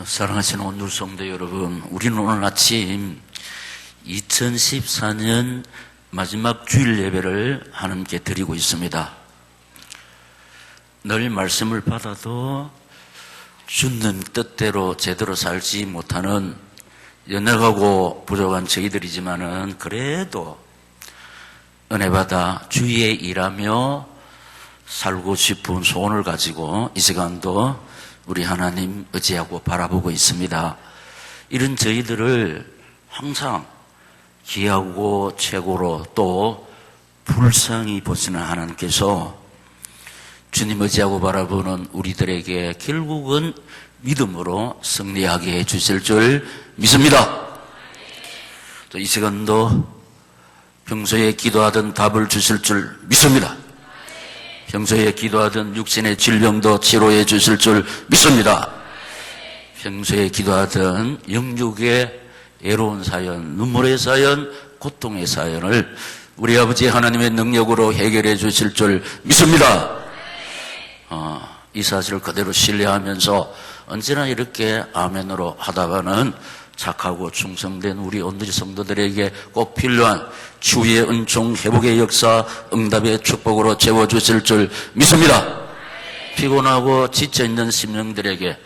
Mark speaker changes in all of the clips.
Speaker 1: 사랑하시는 온누리 성도 여러분, 우리는 오늘 아침 2014년 마지막 주일 예배를 하나님께 드리고 있습니다. 늘 말씀을 받아도 주는 뜻대로 제대로 살지 못하는 연약하고 부족한 저희들이지만은 그래도 은혜받아 주위에 일하며 살고 싶은 소원을 가지고 이 시간도 우리 하나님 의지하고 바라보고 있습니다. 이런 저희들을 항상 귀하고 최고로 또 불쌍히 보시는 하나님께서 주님 의지하고 바라보는 우리들에게 결국은 믿음으로 승리하게 해주실 줄 믿습니다. 또 이 시간도 평소에 기도하던 답을 주실 줄 믿습니다. 평소에 기도하던 육신의 질병도 치료해 주실 줄 믿습니다. 평소에 기도하던 영육의 애로운 사연, 눈물의 사연, 고통의 사연을 우리 아버지 하나님의 능력으로 해결해 주실 줄 믿습니다. 이 사실을 그대로 신뢰하면서 언제나 이렇게 아멘으로 하다가는 착하고 충성된 우리 온누리 성도들에게 꼭 필요한 주의 은총, 회복의 역사, 응답의 축복으로 채워주실 줄 믿습니다. 피곤하고 지쳐있는 심령들에게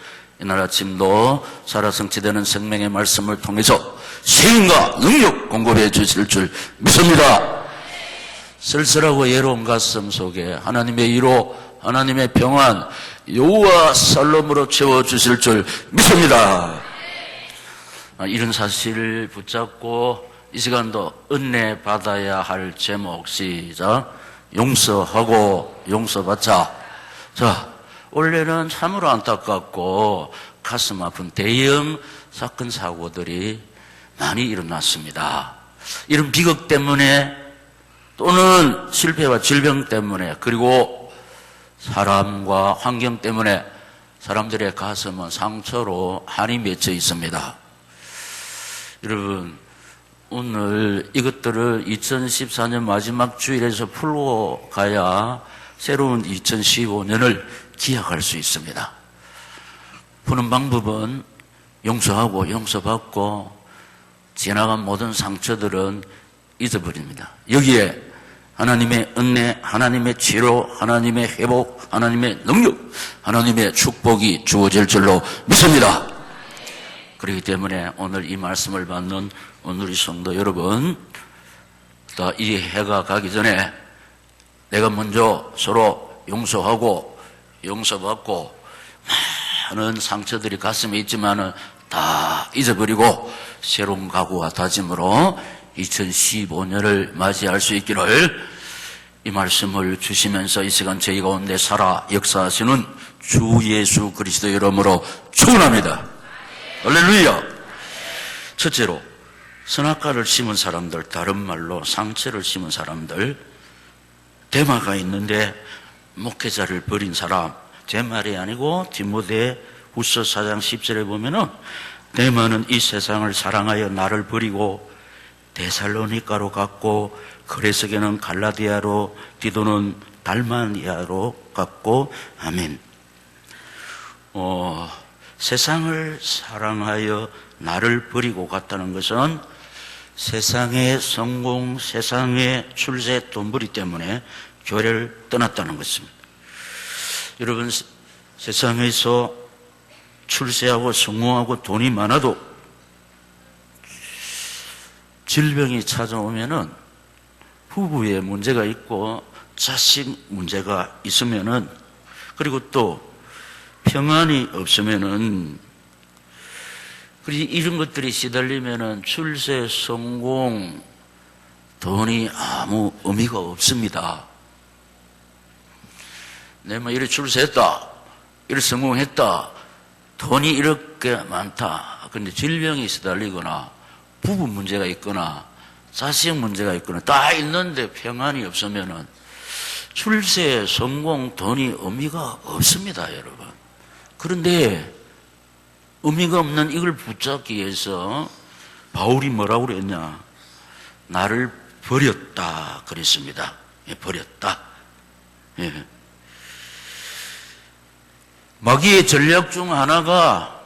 Speaker 1: 이날 아침도 살아 성취되는 생명의 말씀을 통해서 힘과 능력 공급해 주실 줄 믿습니다. 쓸쓸하고 외로운 가슴 속에 하나님의 위로, 하나님의 평안, 여호와 살롬으로 채워주실 줄 믿습니다. 이런 사실을 붙잡고 이 시간도 은혜 받아야 할 제목 시작. 용서하고 용서받자. 자, 원래는 참으로 안타깝고 가슴 아픈 대형 사건 사고들이 많이 일어났습니다. 이런 비극 때문에 또는 실패와 질병 때문에 그리고 사람과 환경 때문에 사람들의 가슴은 상처로 한이 맺혀 있습니다. 여러분, 오늘 이것들을 2014년 마지막 주일에서 풀고 가야 새로운 2015년을 기약할 수 있습니다. 푸는 방법은 용서하고 용서받고 지나간 모든 상처들은 잊어버립니다. 여기에 하나님의 은혜, 하나님의 치료, 하나님의 회복, 하나님의 능력, 하나님의 축복이 주어질 줄로 믿습니다. 그렇기 때문에 오늘 이 말씀을 받는 온누리 성도 여러분, 이 해가 가기 전에 내가 먼저 서로 용서하고 용서받고 많은 상처들이 가슴에 있지만은 다 잊어버리고 새로운 각오와 다짐으로 2015년을 맞이할 수 있기를 이 말씀을 주시면서 이 시간 저희 가운데 살아 역사하시는 주 예수 그리스도 이름으로 축원합니다. 할렐루야. 첫째로 선악과를 심은 사람들, 다른 말로 상처를 심은 사람들, 데마가 있는데 목회자를 버린 사람, 제 말이 아니고 디모데 후서 4장 10절에 보면은 데마는 이 세상을 사랑하여 나를 버리고 데살로니가로 갔고 그레스게는 갈라디아로, 디도는 달마니아로 갔고 아멘. 세상을 사랑하여 나를 버리고 갔다는 것은 세상의 성공, 세상의 출세, 돈벌이 때문에 교회를 떠났다는 것입니다. 여러분, 세상에서 출세하고 성공하고 돈이 많아도 질병이 찾아오면은 부부에 문제가 있고 자식 문제가 있으면은 그리고 또 평안이 없으면은 이런 것들이 시달리면은 출세, 성공, 돈이 아무 의미가 없습니다. 내가 이렇게 출세했다, 이렇게 성공했다, 돈이 이렇게 많다. 그런데 질병이 시달리거나 부부 문제가 있거나 자식 문제가 있거나 다 있는데 평안이 없으면은 출세, 성공, 돈이 의미가 없습니다, 여러분. 그런데 의미가 없는 이걸 붙잡기 위해서 바울이 뭐라고 그랬냐? 나를 버렸다 그랬습니다. 버렸다. 예. 마귀의 전략 중 하나가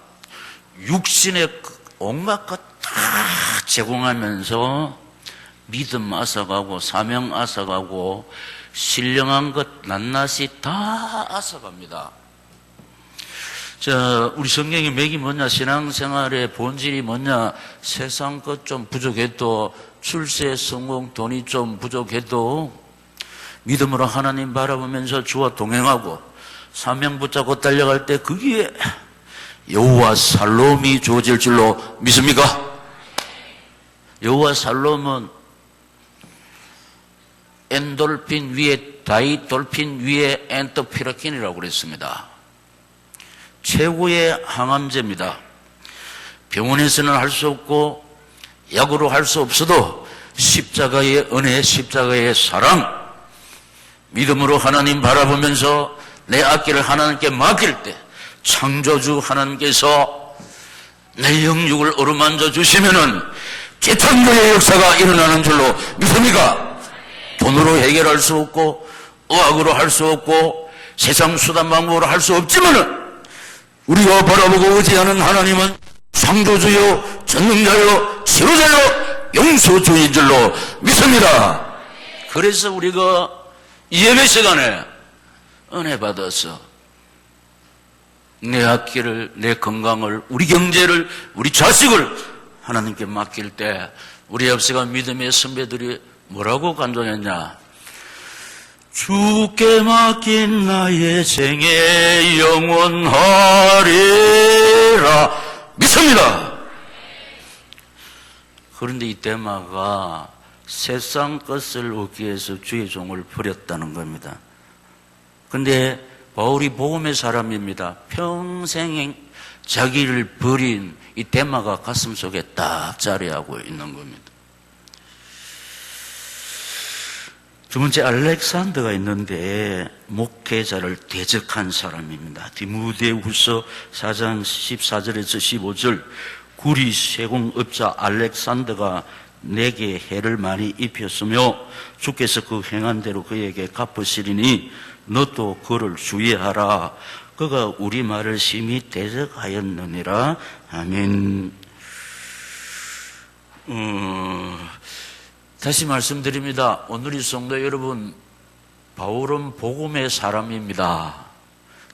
Speaker 1: 육신의 온갖 것 다 제공하면서 믿음 앗아가고 사명 앗아가고 신령한 것 낱낱이 다 앗아갑니다. 자, 우리 성경의 맥이 뭐냐? 신앙생활의 본질이 뭐냐? 세상 것 좀 부족해도, 출세, 성공, 돈이 좀 부족해도 믿음으로 하나님 바라보면서 주와 동행하고 사명 붙잡고 달려갈 때 거기에 여호와 살롬이 주어질 줄로 믿습니까? 여호와 살롬은 엔돌핀 위에 다이돌핀 위에 엔터피라킨이라고 그랬습니다. 최고의 항암제입니다. 병원에서는 할 수 없고 약으로 할 수 없어도 십자가의 은혜, 십자가의 사랑, 믿음으로 하나님 바라보면서 내 앞길을 하나님께 맡길 때 창조주 하나님께서 내 영육을 어루만져 주시면은 재탄교의 역사가 일어나는 줄로 믿습니까? 돈으로 해결할 수 없고 의학으로 할 수 없고 세상 수단 방법으로 할 수 없지만은 우리가 바라보고 의지하는 하나님은 창조주요 전능자요 치료자요 용서주인 줄로 믿습니다. 그래서 우리가 예배 시간에 은혜 받아서 내 앞길을, 내 건강을, 우리 경제를, 우리 자식을 하나님께 맡길 때 우리 앞서가 믿음의 선배들이 뭐라고 간증했냐? 주께 맡긴 나의 생애 영원하리라 믿습니다. 그런데 이 대마가 세상 것을 얻기 위해서 주의 종을 버렸다는 겁니다. 그런데 바울이 복음의 사람입니다. 평생 자기를 버린 이 대마가 가슴속에 딱 자리하고 있는 겁니다. 두 번째 알렉산더가 있는데 목회자를 대적한 사람입니다. 디모데후서 4장 14절에서 15절 구리 세공업자 알렉산더가 내게 해를 많이 입혔으며 주께서 그 행한 대로 그에게 갚으시리니 너도 그를 주의하라. 그가 우리 말을 심히 대적하였느니라. 아멘. 다시 말씀드립니다. 오늘 이 성도 여러분, 바울은 복음의 사람입니다.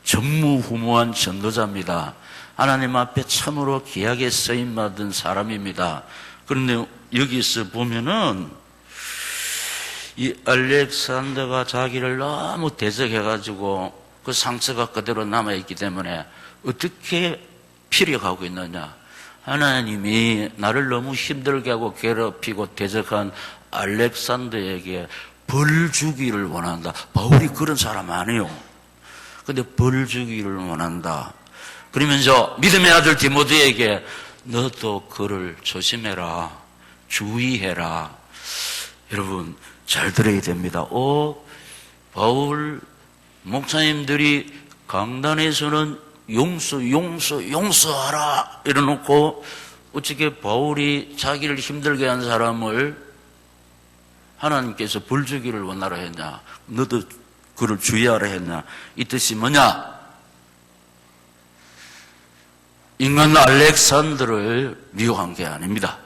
Speaker 1: 전무후무한 전도자입니다. 하나님 앞에 참으로 귀하게 쓰임받은 사람입니다. 그런데 여기서 보면은 이 알렉산더가 자기를 너무 대적해가지고 그 상처가 그대로 남아있기 때문에 어떻게 피력하고 있느냐? 하나님이 나를 너무 힘들게 하고 괴롭히고 대적한 알렉산더에게 벌 주기를 원한다. 바울이 그런 사람 아니에요. 근데 벌 주기를 원한다. 그러면서 믿음의 아들 디모데에게 너도 그를 조심해라. 주의해라. 여러분 잘 들어야 됩니다. 바울 목사님들이 강단에서는 용서하라 이래놓고 어떻게 바울이 자기를 힘들게 한 사람을 하나님께서 벌 주기를 원하라 했냐? 너도 그를 주의하라 했냐? 이 뜻이 뭐냐? 인간 알렉산더를 미워한 게 아닙니다.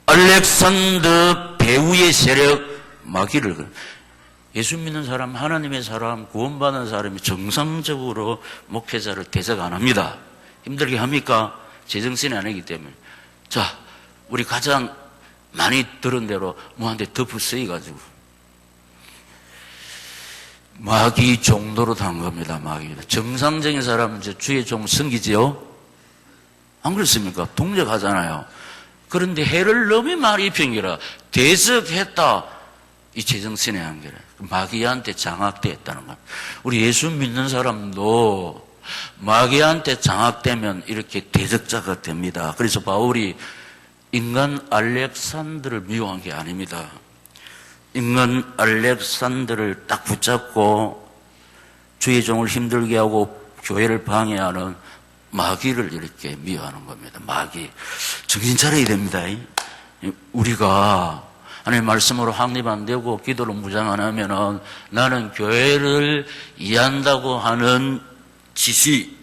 Speaker 1: 알렉산더 배후의 세력 마귀를, 예수 믿는 사람, 하나님의 사람, 구원받은 사람이 정상적으로 목회자를 대적 안 합니다. 힘들게 합니까? 제정신이 아니기 때문에. 자, 우리 가장 많이 들은 대로 뭐한테 덮어 쓰여가지고 마귀 종도로 단 겁니다. 마귀. 정상적인 사람은 이제 주의 종 섬기지요? 안 그렇습니까? 동력하잖아요. 그런데 해를 너무 많이 입힌기라 대적했다. 이 제정신의 한계라. 마귀한테 장악되었다는 겁니다. 우리 예수 믿는 사람도 마귀한테 장악되면 이렇게 대적자가 됩니다. 그래서 바울이 인간 알렉산더를 미워한 게 아닙니다. 인간 알렉산더를 딱 붙잡고 주의 종을 힘들게 하고 교회를 방해하는 마귀를 이렇게 미워하는 겁니다. 마귀. 정신 차려야 됩니다. 우리가 하나님 말씀으로 확립 안 되고 기도로 무장 안 하면은 나는 교회를 이해한다고 하는 지시,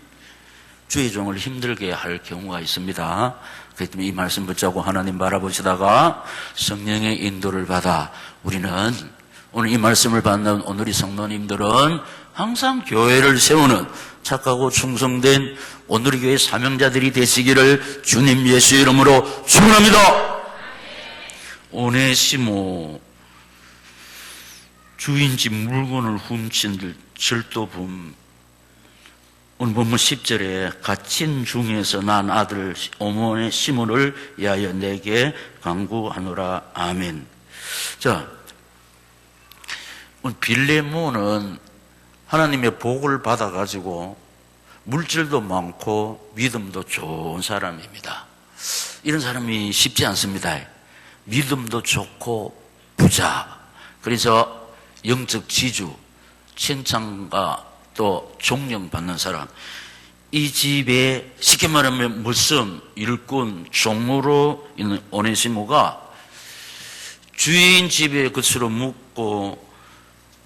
Speaker 1: 주의 종을 힘들게 할 경우가 있습니다. 그렇기 때문에 이 말씀 붙잡고 하나님 바라보시다가 성령의 인도를 받아 우리는 오늘 이 말씀을 받는 오늘의 성도님들은 항상 교회를 세우는 착하고 충성된 오늘의 교회 사명자들이 되시기를 주님 예수 이름으로 축원합니다. 오네시모 주인 집 물건을 훔친 절도범. 오늘 본문 10절에 갇힌 중에서 난 아들 오네시모를 위하여 내게 간구하노라. 아멘. 자, 빌레몬은 하나님의 복을 받아가지고 물질도 많고 믿음도 좋은 사람입니다. 이런 사람이 쉽지 않습니다. 믿음도 좋고 부자, 그래서 영적 지주, 칭찬과 또 존경받는 사람. 이 집에 쉽게 말하면 물성, 일꾼, 종으로 있는 오네시모가 주인 집에 끝으로 묵고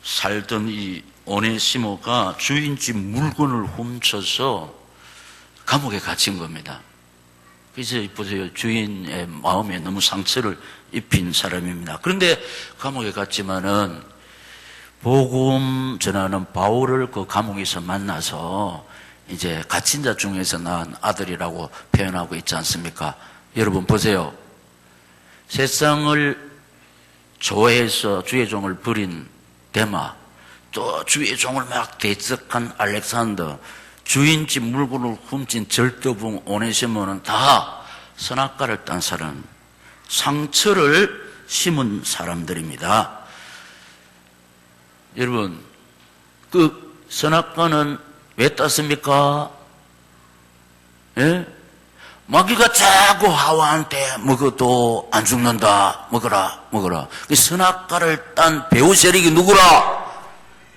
Speaker 1: 살던 이 오네시모가 주인 집 물건을 훔쳐서 감옥에 갇힌 겁니다. 그래서 보세요. 주인의 마음에 너무 상처를 입힌 사람입니다. 그런데 감옥에 갔지만은 복음 전하는 바울을 그 감옥에서 만나서 이제 갇힌 자 중에서 낳은 아들이라고 표현하고 있지 않습니까? 여러분 보세요. 세상을 좋아해서 주의 종을 버린 데마, 또 주의 종을 막 대적한 알렉산더, 주인 집 물건을 훔친 절도범 오네시모는 다 선악과를 딴 사람, 상처를 심은 사람들입니다. 여러분, 그 선악과는 왜 땄습니까? 예? 마귀가 자꾸 하와한테 먹어도 안 죽는다. 먹어라. 그 선악과를 딴 배후 세력이 누구라?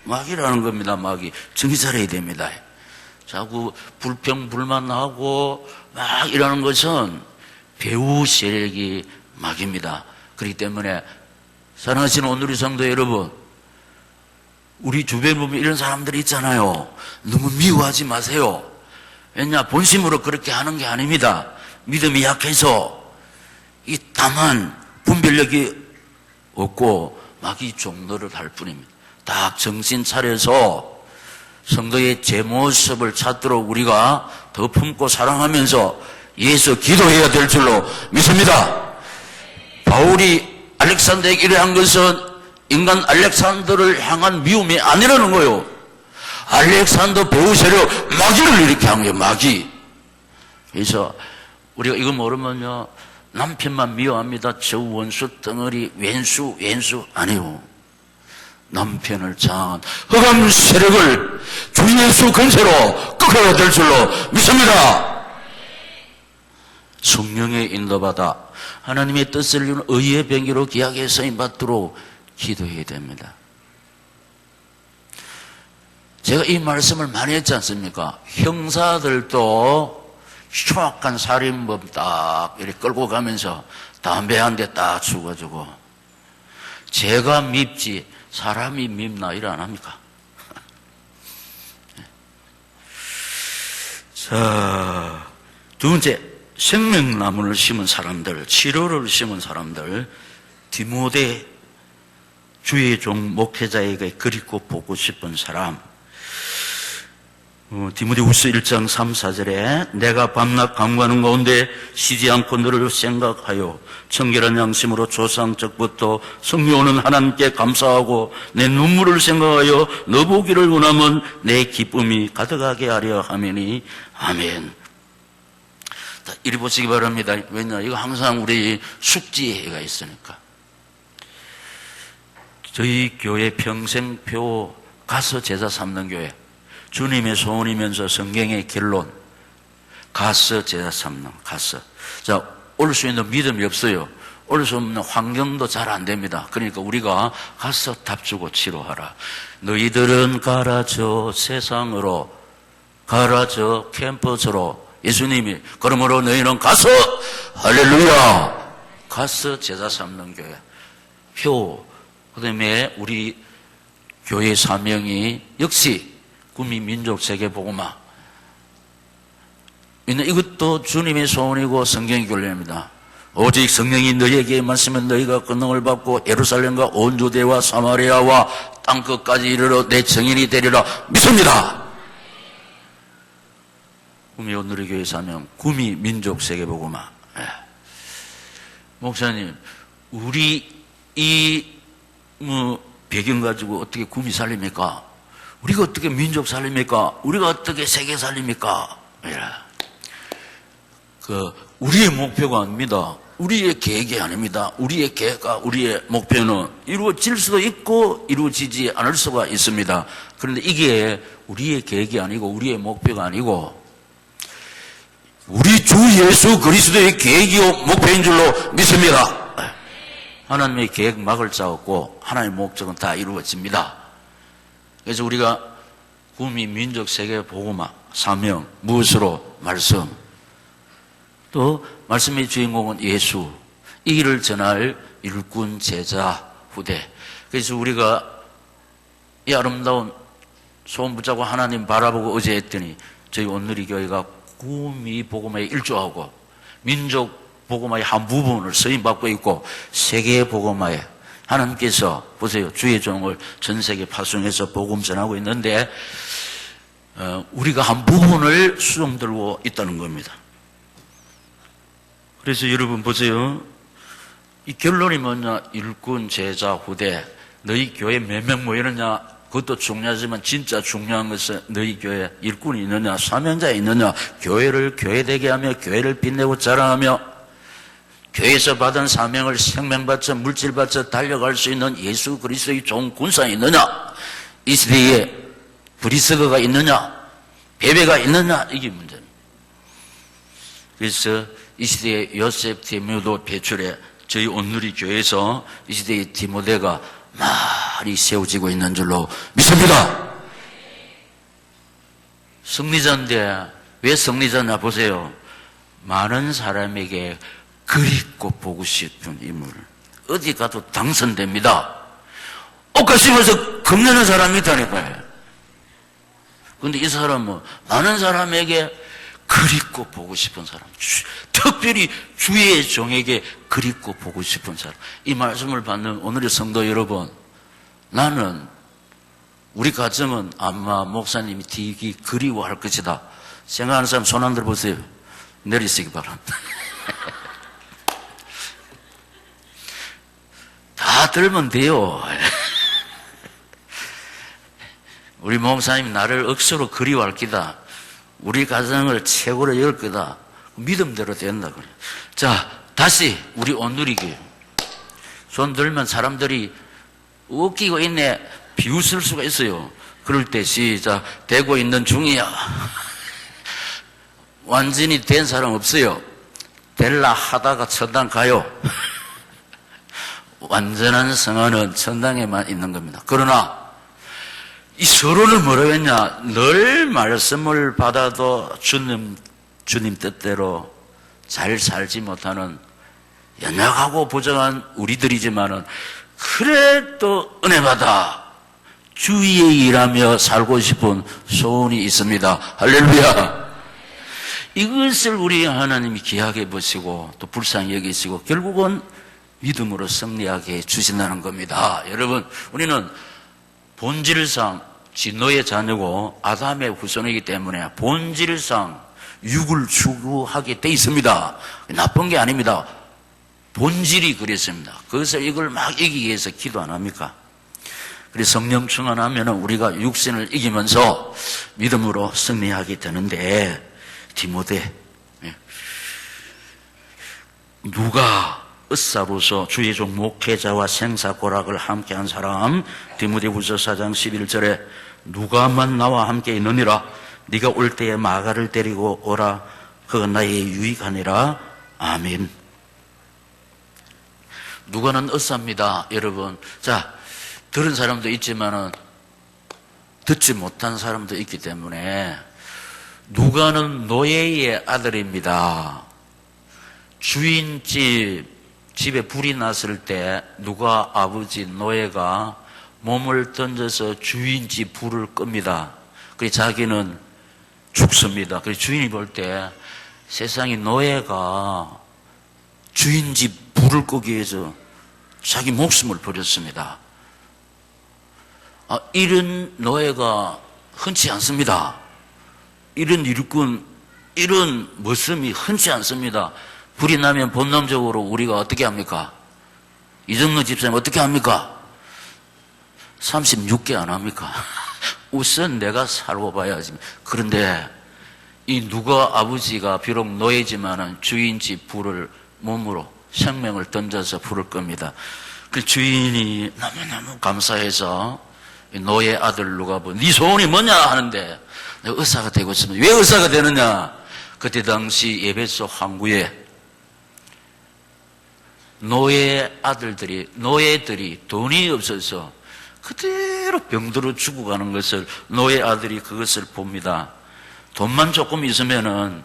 Speaker 1: 마귀라는 겁니다. 마귀. 정신 차려야 됩니다. 자꾸 불평 불만하고 막 이러는 것은 배후 세력이 마귀입니다. 그렇기 때문에 사랑하시는 오늘의 성도 여러분, 우리 주변에 보면 이런 사람들이 있잖아요. 너무 미워하지 마세요. 왜냐, 본심으로 그렇게 하는 게 아닙니다. 믿음이 약해서 이 다만 분별력이 없고 마귀 종노를 할 뿐입니다. 딱 정신 차려서 성도의 제 모습을 찾도록 우리가 더 품고 사랑하면서 예수 기도해야 될 줄로 믿습니다. 바울이 알렉산더에게 이러한 것은 인간 알렉산더를 향한 미움이 아니라는 거예요. 알렉산더 배후 세력 마귀를 이렇게 한 거예요. 마귀. 그래서 우리가 이거 모르면요, 남편만 미워합니다. 저 원수 덩어리 왼수 아니요. 남편을 장한 흑암 세력을 주 예수 근세로 꺾어야 될 줄로 믿습니다. 성령의 인도받아 하나님의 뜻을 이루는 의의 병기로 귀하게 쓰임받도록 기도해야 됩니다. 제가 이 말씀을 많이 했지 않습니까? 형사들도 흉악한 살인범 딱 이렇게 끌고 가면서 담배 한 대 딱 주가지고 제가 밉지 사람이 밉나 이래 안 합니까? 자, 두 번째, 생명나무를 심은 사람들, 치료를 심은 사람들, 디모데 주의 종 목회자에게 그리고 보고 싶은 사람. 디모데후서 1장 3, 4절에 내가 밤낮 간구하는 가운데 쉬지 않고 너를 생각하여 청결한 양심으로 조상적부터 성령오는 하나님께 감사하고 내 눈물을 생각하여 너 보기를 원하면 내 기쁨이 가득하게 하려 하매니 아멘. 이리 보시기 바랍니다. 왜냐, 이거 항상 우리 숙지회가 있으니까. 저희 교회 평생표 가서 제자 삼는 교회, 주님의 소원이면서 성경의 결론, 가서 제자 삼는, 가서. 자, 올 수 있는 믿음이 없어요. 올 수 없는 환경도 잘 안 됩니다. 그러니까 우리가 가서 답주고 치료하라. 너희들은 가라 저 세상으로, 가라 저 캠퍼스로. 예수님이 그러므로 너희는 가서 할렐루야, 가서 제자 삼는 교회. 표, 그 다음에 우리 교회 사명이 역시 구미 민족 세계 복음화. 이것도 주님의 소원이고 성경의 교례입니다. 오직 성령이 너희에게 임하시면 너희가 권능을 받고 예루살렘과 온 유대와 사마리아와 땅끝까지 이르러 내 증인이 되리라 믿습니다. 구미 온누리 교회 사명, 구미 민족 세계복음화. 목사님, 우리 배경 가지고 어떻게 구미 살립니까? 우리가 어떻게 민족 살립니까? 우리가 어떻게 세계 살립니까? 우리의 목표가 아닙니다. 우리의 계획이 아닙니다. 우리의 계획과 우리의 목표는 이루어질 수도 있고 이루어지지 않을 수가 있습니다. 그런데 이게 우리의 계획이 아니고 우리의 목표가 아니고 우리 주 예수 그리스도의 계획이요 목표인 줄로 믿습니다. 하나님의 계획막을 짜왔고 하나님의 목적은 다 이루어집니다. 그래서 우리가 구미 민족 세계 복음화 사명 무엇으로 말씀 또 말씀의 주인공은 예수 이 길을 전할 일꾼 제자 후대. 그래서 우리가 이 아름다운 소원 붙잡고 하나님 바라보고 어제 했더니 저희 온누리 교회가 구미 복음화에 일조하고 민족 복음화의 한 부분을 쓰임받고 있고 세계 복음화에 하나님께서 보세요. 주의 종을 전 세계 파송해서 복음 전하고 있는데 우리가 한 부분을 수종 들고 있다는 겁니다. 그래서 여러분 보세요. 이 결론이 뭐냐? 일꾼, 제자, 후대. 너희 교회 몇 명 모이느냐? 그것도 중요하지만 진짜 중요한 것은 너희 교회 일꾼이 있느냐? 사명자에 있느냐? 교회를 교회되게 하며 교회를 빛내고 자랑하며 교회에서 받은 사명을 생명받쳐 물질받쳐 달려갈 수 있는 예수 그리스도의 좋은 군사에 있느냐? 이 시대에 브리스거가 있느냐? 베베가 있느냐? 이게 문제입니다. 그래서 이 시대에 요셉 디모데 배출해 저희 온누리 교회에서 이 시대의 디모데가 많이 세워지고 있는 줄로 믿습니다. 승리자인데 왜 승리자냐 보세요. 많은 사람에게 그립고 보고 싶은 인물. 어디 가도 당선됩니다. 옷가 씹어서 겁내는 사람이 있다니까요. 그런데 이 사람은 많은 사람에게 그립고 보고 싶은 사람, 특별히 주의 종에게 그립고 보고 싶은 사람. 이 말씀을 받는 오늘의 성도 여러분, 나는 우리 가정은 아마 목사님이 되게 그리워할 것이다 생각하는 사람 손 안 들어보세요. 내리시기 바랍니다. 다 들면 돼요. 우리 목사님 나를 억수로 그리워할 기다. 우리 가정을 최고로 열 거다. 믿음대로 된다 그래. 자, 다시 우리 온누리교회. 손 들면 사람들이 웃기고 있네 비웃을 수가 있어요. 그럴 때 시작. 되고 있는 중이야. 완전히 된 사람 없어요. 될라 하다가 천당 가요. 완전한 성화는 천당에만 있는 겁니다. 그러나 이 서로는 뭐라고 했냐? 늘 말씀을 받아도 주님 뜻대로 잘 살지 못하는 연약하고 부정한 우리들이지만은 그래도 은혜받아 주위에 일하며 살고 싶은 소원이 있습니다. 할렐루야. 이것을 우리 하나님이 귀하게 보시고 또 불쌍히 여기시고 결국은 믿음으로 승리하게 해주신다는 겁니다. 여러분, 우리는 본질상 진노의 자녀고 아담의 후손이기 때문에 본질상 육을 추구하게 돼 있습니다. 나쁜 게 아닙니다. 본질이 그랬습니다. 그래서 이걸 막 이기기 위해서 기도 안 합니까? 그래서 성령 충만하면 우리가 육신을 이기면서 믿음으로 승리하게 되는데 디모데 누가 으사로서 주의 종 목회자와 생사고락을 함께한 사람 디모데후서 4장 11절에 누가만 나와 함께 있느니라 네가 올 때에 마가를 데리고 오라 그건 나의 유익하니라. 아멘. 누가는 으사입니다. 여러분, 자, 들은 사람도 있지만은 듣지 못한 사람도 있기 때문에 누가는 노예의 아들입니다. 집에 불이 났을 때 누가 아버지 노예가 몸을 던져서 주인집 불을 끕니다. 그래서 자기는 죽습니다. 그래서 주인이 볼 때 세상에 노예가 주인 집 불을 끄기 위해서 자기 목숨을 버렸습니다. 이런 노예가 흔치 않습니다. 이런 일꾼, 이런 모습이 흔치 않습니다. 불이 나면 본능적으로 우리가 어떻게 합니까? 이정로 집사님 어떻게 합니까? 36개 안 합니까? 우선 내가 살고 봐야지. 그런데 이 누가 아버지가 비록 노예지만은 주인 집 불을 몸으로 생명을 던져서 불을 끕니다. 그 주인이 너무너무 감사해서 노예 아들 누가 네 소원이 뭐냐 하는데 내가 의사가 되고 있습니다. 왜 의사가 되느냐? 그때 당시 에베소 항구에 노예들이 돈이 없어서 그대로 병들어 죽어가는 것을 노예 아들이 그것을 봅니다. 돈만 조금 있으면은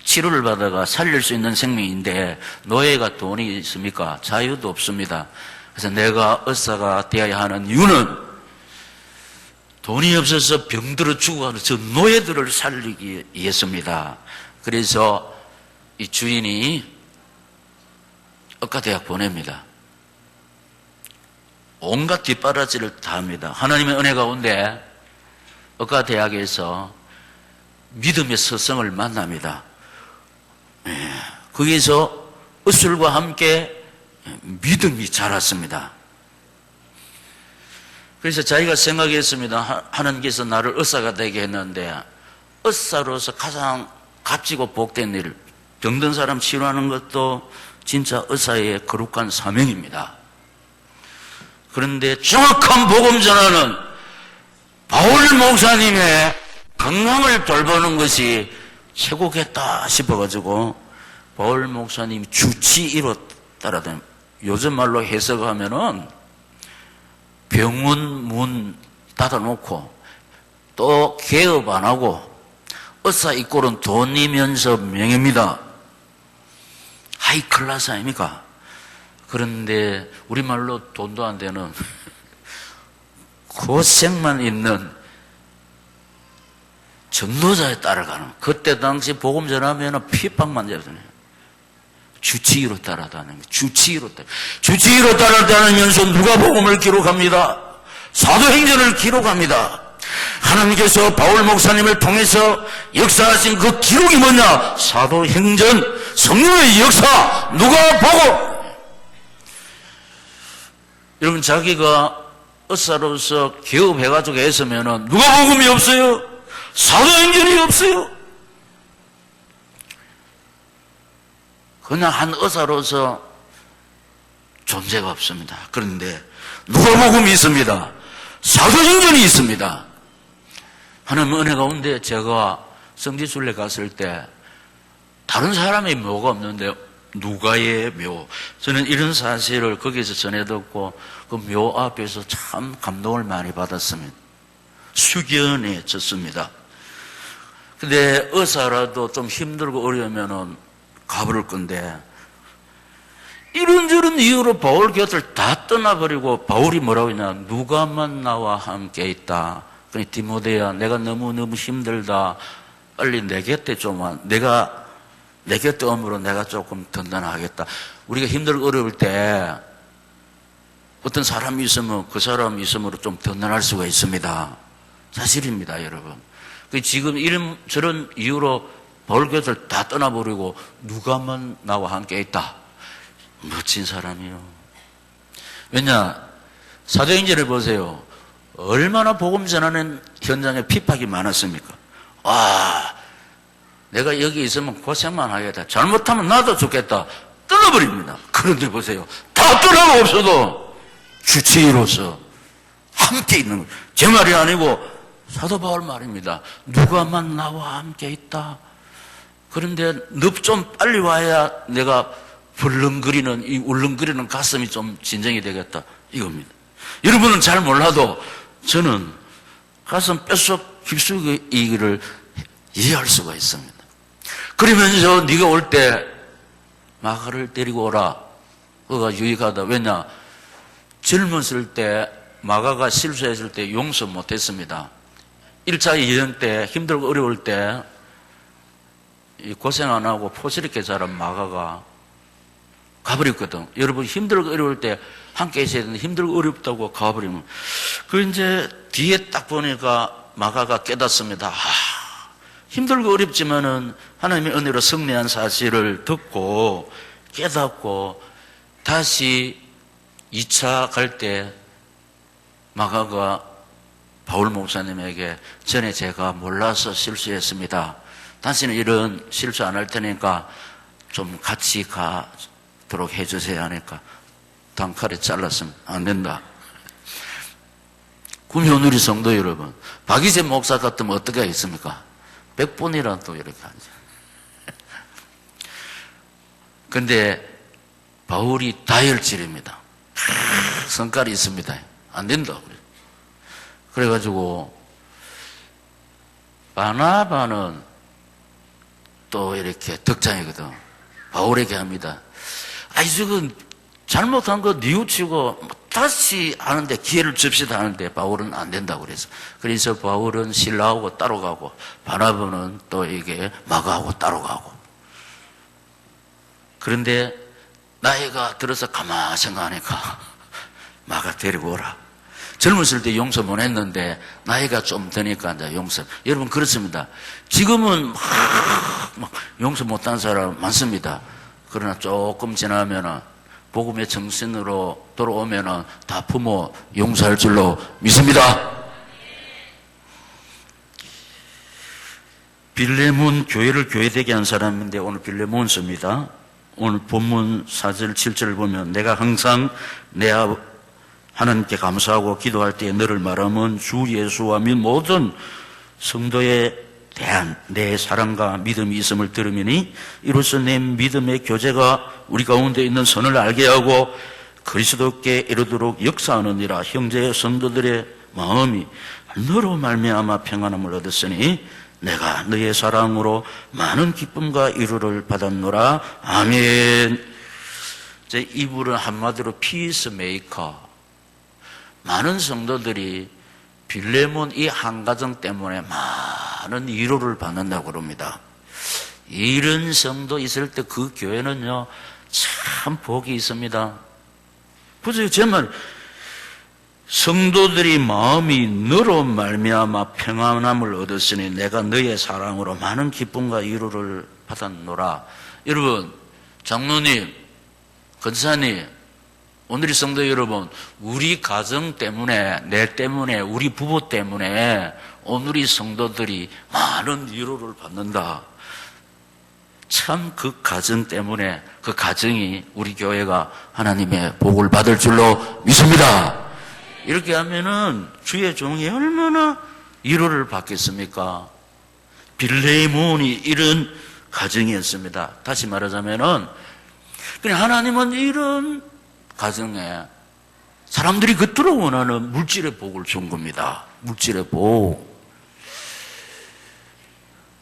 Speaker 1: 치료를 받아가 살릴 수 있는 생명인데 노예가 돈이 있습니까? 자유도 없습니다. 그래서 내가 의사가 되어야 하는 이유는 돈이 없어서 병들어 죽어가는 저 노예들을 살리기 위해서입니다. 그래서 이 주인이 의과대학 보냅니다. 온갖 뒷바라지를 다 합니다. 하나님의 은혜 가운데 의과대학에서 믿음의 스승을 만납니다. 거기서 의술과 함께 믿음이 자랐습니다. 그래서 자기가 생각했습니다. 하나님께서 나를 의사가 되게 했는데 의사로서 가장 값지고 복된 일, 병든 사람 치료하는 것도 진짜 의사의 거룩한 사명입니다. 그런데 정확한 복음 전하는 바울 목사님의 건강을 돌보는 것이 최고겠다 싶어가지고 바울 목사님 주치의로 따라다니, 요즘 말로 해석하면은 병원 문 닫아놓고 또 개업 안 하고 의사 이꼴은 돈이면서 명예입니다. 하이 클래스 아닙니까? 그런데 우리말로 돈도 안 되는 고생만 있는 전도자에 따라가는, 그때 당시 복음 전하면 핍박만 되잖아요. 주치의로 따라다니는, 주치의로 따라다니면서 누가 복음을 기록합니다. 사도행전을 기록합니다. 하나님께서 바울 목사님을 통해서 역사하신 그 기록이 뭐냐? 사도행전, 성령의 역사. 누가 보고? 여러분, 자기가 의사로서 개업해가지고 했으면은 누가 복음이 없어요? 사도행전이 없어요? 그냥 한 의사로서 존재가 없습니다. 그런데 누가 복음이 있습니다. 사도행전이 있습니다. 하나님 은혜 가운데 제가 성지순례 갔을 때 다른 사람의 묘가 없는데 누가의 묘, 저는 이런 사실을 거기서 전해 듣고 그 묘 앞에서 참 감동을 많이 받았습니다. 숙연해졌습니다. 근데 의사라도 좀 힘들고 어려우면은 가버릴 건데 이런저런 이유로 바울 곁을 다 떠나버리고 바울이 뭐라고 했냐? 누가만 나와 함께 있다. 그러니 디모데야, 내가 너무너무 힘들다. 빨리 내 곁에 좀 내가 내 곁에 오므로 내가 조금 든든하겠다. 우리가 힘들고 어려울 때 어떤 사람이 있으면 그 사람이 있으므로 좀 든든할 수가 있습니다. 사실입니다, 여러분. 지금 이런 저런 이유로 바울 곁을 다 떠나버리고 누가만 나와 함께 있다. 멋진 사람이요. 왜냐? 사도행전을 보세요. 얼마나 복음 전하는 현장에 핍박이 많았습니까? 내가 여기 있으면 고생만 하겠다. 잘못하면 나도 죽겠다. 떠나버립니다. 그런데 보세요. 다 떠나고 없어도 주치의로서 함께 있는 거예요. 제 말이 아니고 사도 바울 말입니다. 누가만 나와 함께 있다. 그런데 너 좀 빨리 와야 내가 벌렁거리는 이 울렁거리는 가슴이 좀 진정이 되겠다. 이겁니다. 여러분은 잘 몰라도 저는 가슴 뼛속 깊숙이 이거를 이해할 수가 있습니다. 그러면서 네가 올 때 마가를 데리고 오라. 그가 유익하다. 왜냐? 젊었을 때 마가가 실수했을 때 용서 못했습니다. 1차 여행 때 힘들고 어려울 때 이 고생 안 하고 포스럽게 자란 마가가 가버렸거든. 여러분 힘들고 어려울 때 함께 있어야 되는데 힘들고 어렵다고 가버리면 그 이제 뒤에 딱 보니까 마가가 깨닫습니다. 힘들고 어렵지만은 하나님의 은혜로 승리한 사실을 듣고 깨닫고 다시 2차 갈 때 마가가 바울 목사님에게 전에 제가 몰라서 실수했습니다. 다시는 이런 실수 안 할 테니까 좀 같이 가도록 해주세요 하니까 단칼에 잘랐으면 안 된다. 그러면 우리 성도 여러분, 박이재 목사 같으면 어떻게 하겠습니까? 100번이라도 이렇게 하죠. 근데 바울이 다혈질입니다. 성깔이 있습니다. 안 된다. 그래가지고 바나바는 또 이렇게 덕장이거든. 바울에게 합니다. 저건 잘못한 거 뉘우치고 다시 하는데 기회를 줍시다 하는데 바울은 안 된다고 그래서 바울은 신라하고 따로 가고 바나바는 또 이게 마가하고 따로 가고. 그런데 나이가 들어서 가만 생각하니까 마가 데리고 오라. 젊었을 때 용서 못 했는데 나이가 좀 드니까 이제 용서. 여러분 그렇습니다. 지금은 막 용서 못한 사람 많습니다. 그러나 조금 지나면은 복음의 정신으로 돌아오면은 다 부모 용서할 줄로 믿습니다. 빌레몬 교회를 교회되게 한 사람인데 오늘 빌레몬 씁니다. 오늘 본문 4절 7절을 보면 내가 항상 내 하나님께 감사하고 기도할 때 너를 말하면 주 예수와 및 모든 성도에 대한 내 사랑과 믿음이 있음을 들으니 이로써 내 믿음의 교제가 우리 가운데 있는 선을 알게 하고 그리스도께 이르도록 역사하느니라. 형제 성도들의 마음이 너로 말미암아 평안함을 얻었으니 내가 너의 사랑으로 많은 기쁨과 위로를 받았노라. 아멘. 이 부분 한마디로 피스메이커. 많은 성도들이 빌레몬 이 한 가정 때문에 많은 위로를 받는다고 그럽니다. 이런 성도 있을 때 그 교회는요 참 복이 있습니다. 보세요, 제 말. 성도들이 마음이 너로 말미암아 평안함을 얻었으니 내가 너의 사랑으로 많은 기쁨과 위로를 받았노라. 여러분, 장로님, 권사님, 오늘의 성도 여러분, 우리 가정 때문에, 내 때문에, 우리 부부 때문에 오늘의 성도들이 많은 위로를 받는다. 참 그 가정 때문에 그 가정이 우리 교회가 하나님의 복을 받을 줄로 믿습니다. 이렇게 하면은 주의 종이 얼마나 위로를 받겠습니까? 빌레몬이 이런 가정이었습니다. 다시 말하자면은 그냥 하나님은 이런 가정에 사람들이 겉으로 원하는 물질의 복을 준 겁니다. 물질의 복.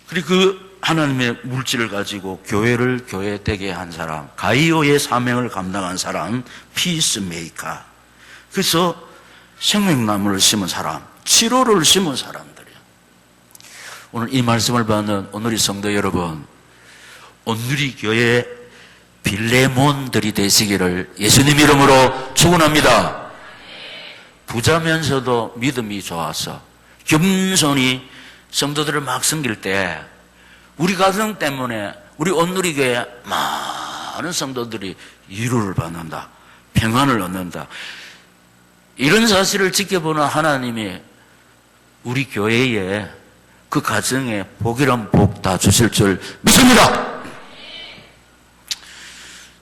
Speaker 1: 그리고 그 하나님의 물질을 가지고 교회를 교회되게 한 사람, 가이오의 사명을 감당한 사람, 피스메이커. 그래서 생명나무를 심은 사람, 치료를 심은 사람들이에요. 오늘 이 말씀을 받는 오늘의 성도 여러분, 오늘의 교회 빌레몬들이 되시기를 예수님 이름으로 축원합니다. 부자면서도 믿음이 좋아서 겸손히 성도들을 막 섬길 때 우리 가정 때문에 우리 오늘의 교회 많은 성도들이 위로를 받는다. 평안을 얻는다. 이런 사실을 지켜보는 하나님이 우리 교회에 그 가정에 복이란 복 다 주실 줄 믿습니다.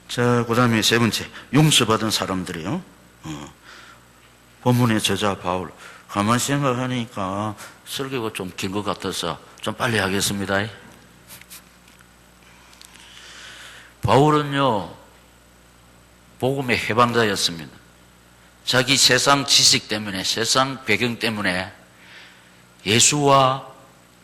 Speaker 1: 자, 그 다음에 세 번째, 용서받은 사람들이요. 본문의 저자 바울. 가만히 생각하니까 설교가 좀 긴 것 같아서 좀 빨리 하겠습니다. 바울은요, 복음의 해방자였습니다. 자기 세상 지식 때문에, 세상 배경 때문에 예수와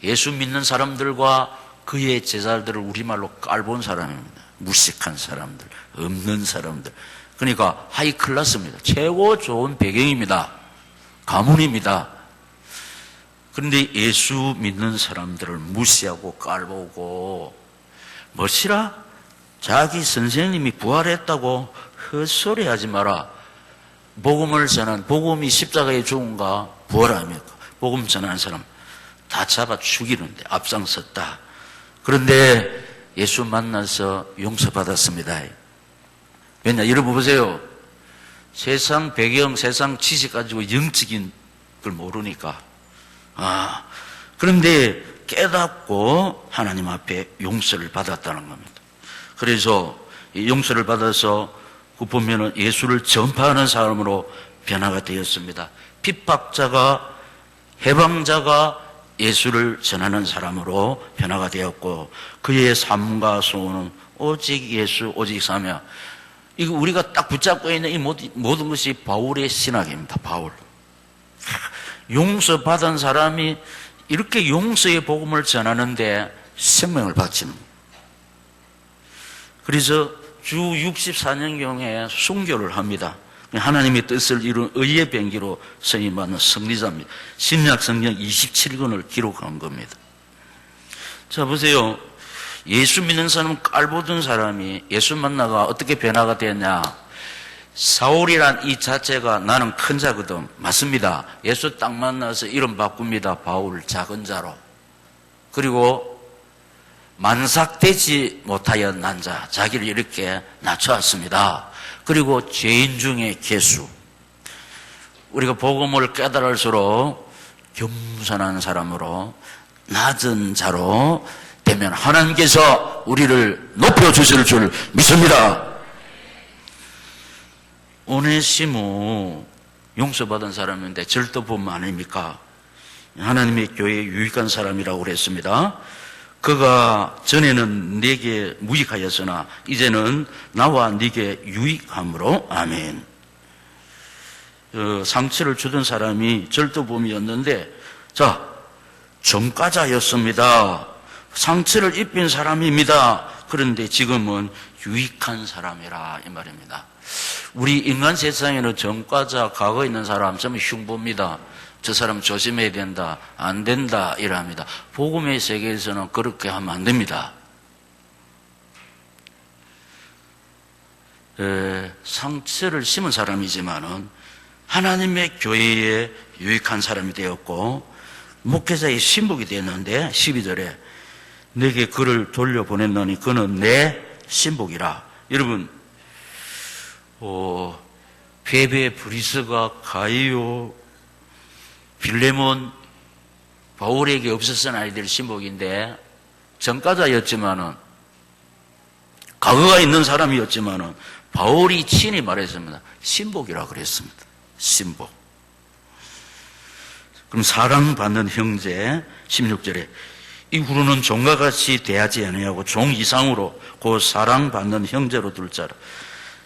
Speaker 1: 예수 믿는 사람들과 그의 제자들을 우리말로 깔본 사람입니다. 무식한 사람들, 없는 사람들. 그러니까 하이 클래스입니다. 최고 좋은 배경입니다. 가문입니다. 그런데 예수 믿는 사람들을 무시하고 깔보고 뭐시라? 자기 선생님이 부활했다고 헛소리 하지 마라. 복음을 전한, 복음이 십자가에 죽은가 부활합니까? 복음 전하는 사람 다 잡아 죽이는데 앞장섰다. 그런데 예수 만나서 용서받았습니다. 왜냐? 여러분 보세요. 세상 배경, 세상 지식 가지고 영적인 걸 모르니까. 그런데 깨닫고 하나님 앞에 용서를 받았다는 겁니다. 그래서 이 용서를 받아서 그 보면은 예수를 전파하는 사람으로 변화가 되었습니다. 핍박자가, 해방자가 예수를 전하는 사람으로 변화가 되었고, 그의 삶과 소원은 오직 예수, 오직 사며, 이거 우리가 딱 붙잡고 있는 이 모든 것이 바울의 신학입니다. 바울. 용서받은 사람이 이렇게 용서의 복음을 전하는데 생명을 바치는 거예요. 그래서 주 64년경에 순교를 합니다. 하나님의 뜻을 이룬 의의 병기로 쓰임받는 승리자입니다. 신약 성경 27권을 기록한 겁니다. 자, 보세요. 예수 믿는 사람, 깔보던 사람이 예수 만나가 어떻게 변화가 되었냐? 사울이란 이 자체가 나는 큰 자거든. 맞습니다. 예수 딱 만나서 이름 바꿉니다. 바울, 작은 자로. 그리고 만삭되지 못하여 난 자, 자기를 이렇게 낮춰왔습니다. 그리고 죄인 중에 괴수. 우리가 복음을 깨달을수록 겸손한 사람으로, 낮은 자로 되면 하나님께서 우리를 높여주실 줄 믿습니다. 오네시모 용서받은 사람인데 절도범 아닙니까? 하나님의 교회에 유익한 사람이라고 그랬습니다. 그가 전에는 내게 무익하였으나 이제는 나와 네게 유익함으로. 아멘. 상처를 주던 사람이 절도범이었는데, 자, 전과자였습니다. 상처를 입힌 사람입니다. 그런데 지금은 유익한 사람이라 이 말입니다. 우리 인간 세상에는 전과자, 과거에 있는 사람 전부 흉보입니다. 저 사람 조심해야 된다, 안 된다 이랍니다. 복음의 세계에서는 그렇게 하면 안 됩니다. 상처를 심은 사람이지만은 하나님의 교회에 유익한 사람이 되었고, 목회자의 신복이 되었는데 12절에 내게 그를 돌려보냈노니 그는 내 신복이라. 여러분, 베베, 브리스가, 가이오, 빌레몬, 바울에게 없었던 아이들 신복인데, 전과자였지만은, 과거가 있는 사람이었지만은, 바울이 친히 말했습니다. 신복이라 그랬습니다. 신복. 그럼 사랑받는 형제, 16절에, 이후로는 종과 같이 대하지 아니하고 종 이상으로 그 사랑받는 형제로 둘 자라.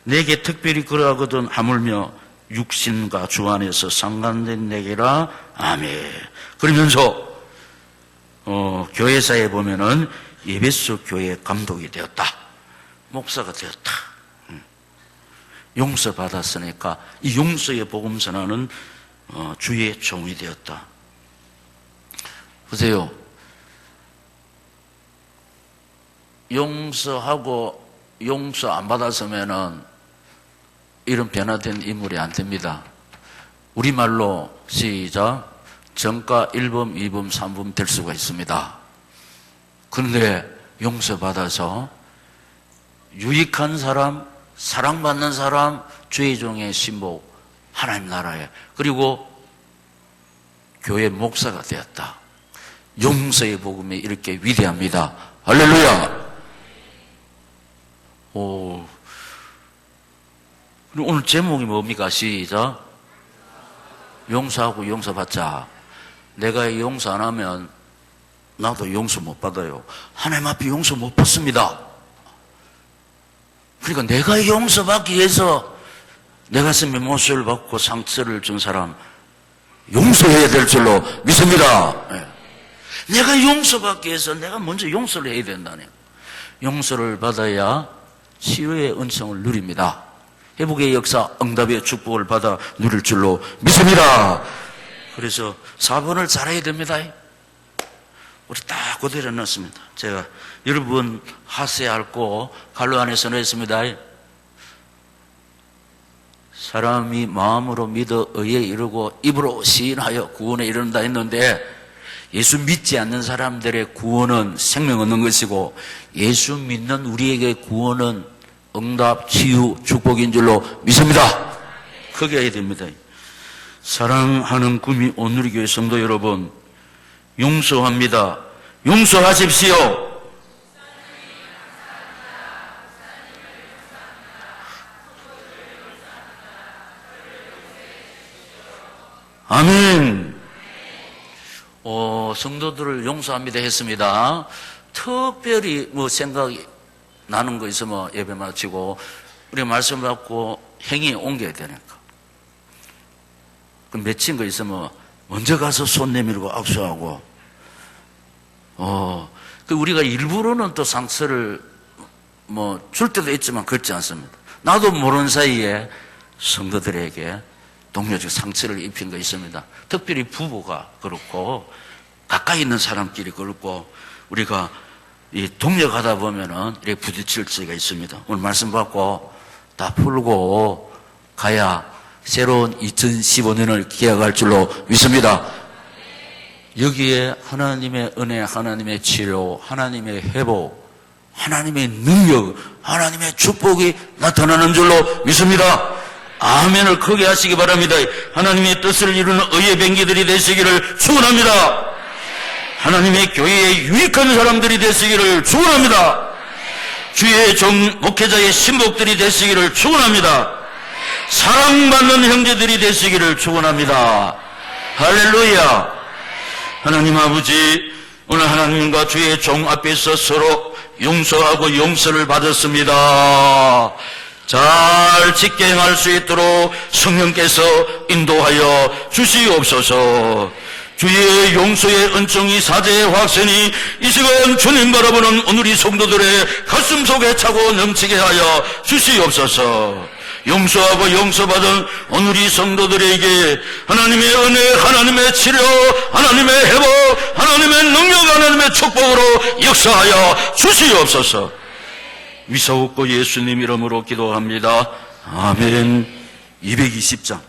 Speaker 1: 내게 특별히 그러하거든 하물며 육신과 주 안에서 상관된 내게라. 아멘. 그러면서 교회사에 보면은 에베소 교회 감독이 되었다. 목사가 되었다. 용서받았으니까 이 용서의 복음 전하는 주의 종이 되었다. 보세요. 용서하고 용서 안 받았으면은 이런 변화된 인물이 안 됩니다. 우리말로 시작. 전과 1범, 2범, 3범 될 수가 있습니다. 그런데 용서받아서 유익한 사람, 사랑받는 사람, 주의 종의 신복, 하나님 나라에, 그리고 교회 목사가 되었다. 용서의 복음이 이렇게 위대합니다. 할렐루야. 오늘 제목이 뭡니까? 시작. 용서하고 용서받자. 내가 용서 안 하면 나도 용서 못 받아요. 하나님 앞에 용서 못 받습니다. 그러니까 내가 용서받기 위해서 내 가슴에 못을 받고 상처를 준 사람 용서해야 될 줄로 믿습니다. 네. 내가 용서받기 위해서 내가 먼저 용서를 해야 된다네요. 용서를 받아야 치유의 은총을 누립니다. 회복의 역사, 응답의 축복을 받아 누릴 줄로 믿습니다. 그래서 4번을 잘해야 됩니다. 우리 딱 자꾸 내려놓습니다. 제가 여러분 하세 앓고 갈로 안에서 넣었습니다. 사람이 마음으로 믿어 의에 이르고 입으로 시인하여 구원에 이른다 했는데, 예수 믿지 않는 사람들의 구원은 생명 얻는 것이고, 예수 믿는 우리에게 구원은 응답, 치유, 축복인 줄로 믿습니다. 크게 해야 됩니다. 사랑하는 구미 오누리교회 성도 여러분, 용서합니다. 용서하십시오. 아멘. 성도들을 용서합니다 했습니다. 특별히 생각이 나는 거 있으면 예배 마치고 우리 말씀 받고 행위에 옮겨야 되니까. 그 맺힌 거 있으면 먼저 가서 손 내밀고 악수하고, 우리가 일부러는 또 상처를 줄 때도 있지만 그렇지 않습니다. 나도 모르는 사이에 성도들에게 동료적 상처를 입힌 거 있습니다. 특별히 부부가 그렇고 가까이 있는 사람끼리 그렇고, 우리가 이 동력하다 보면은 이렇게 부딪힐 때가 있습니다. 오늘 말씀 받고 다 풀고 가야 새로운 2015년을 기약할 줄로 믿습니다. 여기에 하나님의 은혜, 하나님의 치료, 하나님의 회복, 하나님의 능력, 하나님의 축복이 나타나는 줄로 믿습니다. 아멘을 크게 하시기 바랍니다. 하나님의 뜻을 이루는 의의 뱅기들이 되시기를 축원합니다. 하나님의 교회에 유익한 사람들이 되시기를 축원합니다. 주의 종 목회자의 신복들이 되시기를 축원합니다. 사랑받는 형제들이 되시기를 축원합니다. 할렐루야. 하나님 아버지, 오늘 하나님과 주의 종 앞에서 서로 용서하고 용서를 받았습니다. 잘 짓게 행할 수 있도록 성령께서 인도하여 주시옵소서. 주의 용서의 은총이, 사제의 확신이 이 시간 주님 바라보는 오늘 이 성도들의 가슴 속에 차고 넘치게 하여 주시옵소서. 용서하고 용서받은 오늘 이 성도들에게 하나님의 은혜, 하나님의 치료, 하나님의 회복, 하나님의 능력, 하나님의 축복으로 역사하여 주시옵소서. 위사옵고 예수님 이름으로 기도합니다. 아멘. 220장.